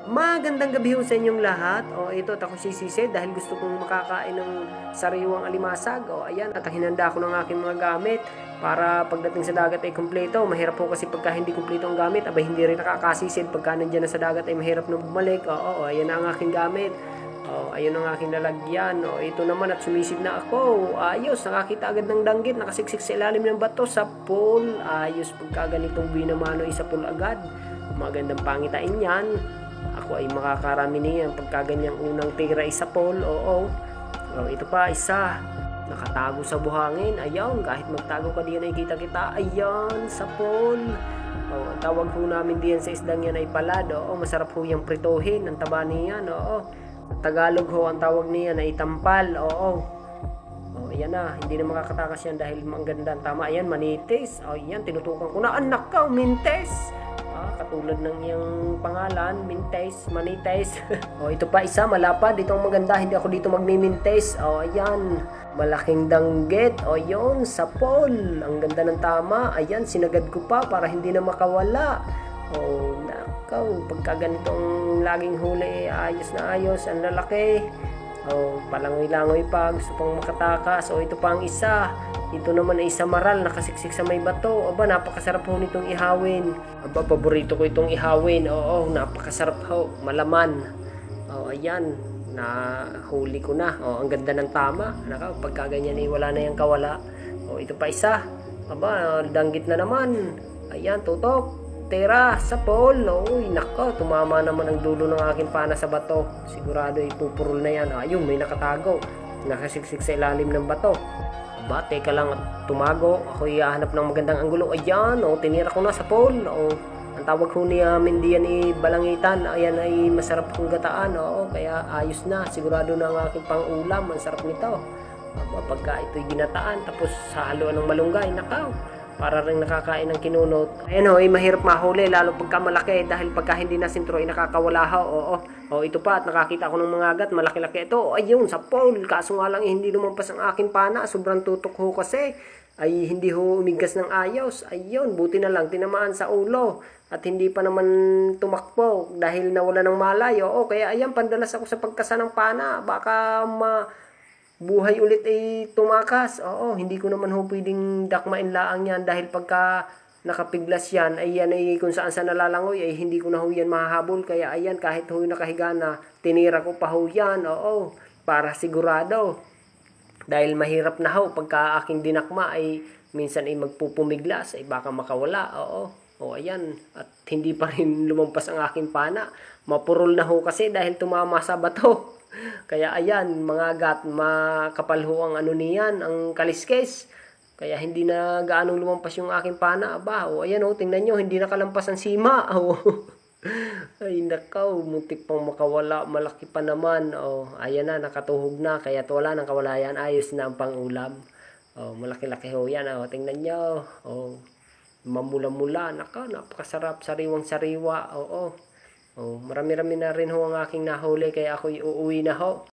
Magandang gabi ho sa inyong lahat. O ito, at ako si Sisi dahil gusto kong makakain ng sariwang alimasag. O ayan, at hinanda ko ng aking mga gamit para pagdating sa dagat ay kumpleto. Mahirap po kasi pagka hindi kumpleto ang gamit, abay hindi rin nakakasisid. Pagka nandiyan na sa dagat ay mahirap na bumalik. Ayan na ang aking gamit. Ayun ang aking lalagyan. Ito naman at sumisid na ako. Ayos, nakakita agad ng danggit. Nakasiksik sa ilalim ng bato sa pool. Ayos, pagka ganitong binamano ay sa pool agad. Magandang pangitain yan. Ako ay makakarami niyan pagka ganyang unang tira isa pool. Ito pa isa. Nakatago sa buhangin. Ayan, kahit magtago ka diyan ay kita-kita. Ayan, sa pool. Ang tawag po namin diyan sa isdang yan ay palad. Masarap po yung prituhin. Ang taba niyan. Tagalog ho, ang tawag niyan ay tampal. Ayan na, hindi na makakatakas yan dahil ang ganda. Tama, ayan, manitis. Ayan, tinutukan ko na. Anak ka, mintes. Katulad ng iyang pangalan, mintes, manites. Ito pa isa, malapad. Ito ang maganda, hindi ako dito magmimintes. Ayan, malaking danggit. Yun, sa pool. Ang ganda ng tama. Ayan, sinagad ko pa para hindi na makawala. Nakaw, pagka ganitong laging huli, ayos na ayos, ang lalaki. Palangoy-langoy pa, gusto pang makatakas. Ito pa ang isa. Ito naman ay isa maral, nakasiksik sa may bato. Napakasarap ho nitong ihawin. Paborito ko itong ihawin. Napakasarap ho, malaman. Ayan, nahuli ko na. Ang ganda ng tama. Nakaw, pagka ganyan ay wala na yung kawala. Ito pa isa. Danggit na naman. Ayan, tutok. Tira sa pool. Nako, tumama naman ang dulo ng aking pana sa bato. Sigurado ipupurol na yan. Ayun, may nakatago. Nakasiksik sa ilalim ng bato. Teka lang at tumago. Ako ihahanap ng magandang anggulo. Ayan, tinira ko na sa pool. Ang tawag ko niya mindiyan ay balangitan. Ayan ay masarap kong gataan. Kaya ayos na. Sigurado na ang aking pang-ulam. Ang sarap nito. Pagka ito'y ginataan tapos sa haluan ng malunggay. Nakaw, para rin nakakain ng kinunot. Ayan ay mahirap mahuli lalo pagka malaki dahil pagka hindi na sintro ay nakakawala ito pa at nakakita ko ng mga agat, malaki-laki ito. Ayun, sa pool. Kaso nga lang hindi lumampas ang aking pana. Sobrang tutok ho kasi. Ay hindi ho umigkas ng ayos. Ayun, buti na lang tinamaan sa ulo. At hindi pa naman tumakbo dahil nawala ng malay. Kaya ayan, pandalas ako sa pagkasa ng pana. Baka buhay ulit ay tumakas. Hindi ko naman ho pwedeng dakmain laang yan dahil pagka nakapiglas yan, ay yan ay kung saan sa nalalangoy, ay hindi ko na ho yan mahahabol. Kaya ayan, kahit ho nakahiga na, tinira ko pa ho yan. Para sigurado. Dahil mahirap na ho, pagka aking dinakma ay minsan ay magpupumiglas, ay baka makawala. Ayan, at hindi pa rin lumampas ang aking pana. Mapurol na ho kasi dahil tumama sa bato. Kaya ayan, mga agat, makapal ho ang ano niyan, ang kaliskes. Kaya hindi na gaanong lumampas yung aking pana. Ayan tingnan nyo, hindi nakalampas ang sima. Ay nakaw, muntik pang makawala, malaki pa naman. Ayan na, nakatuhog na, kaya wala nang kawalayan, ayos na ang pangulam. Malaki-laki ho yan. Tingnan nyo. Mamula-mula, napakasarap, sariwang-sariwa. Marami-rami na rin ho ang aking nahuli, kaya ako'y uuwi na ho.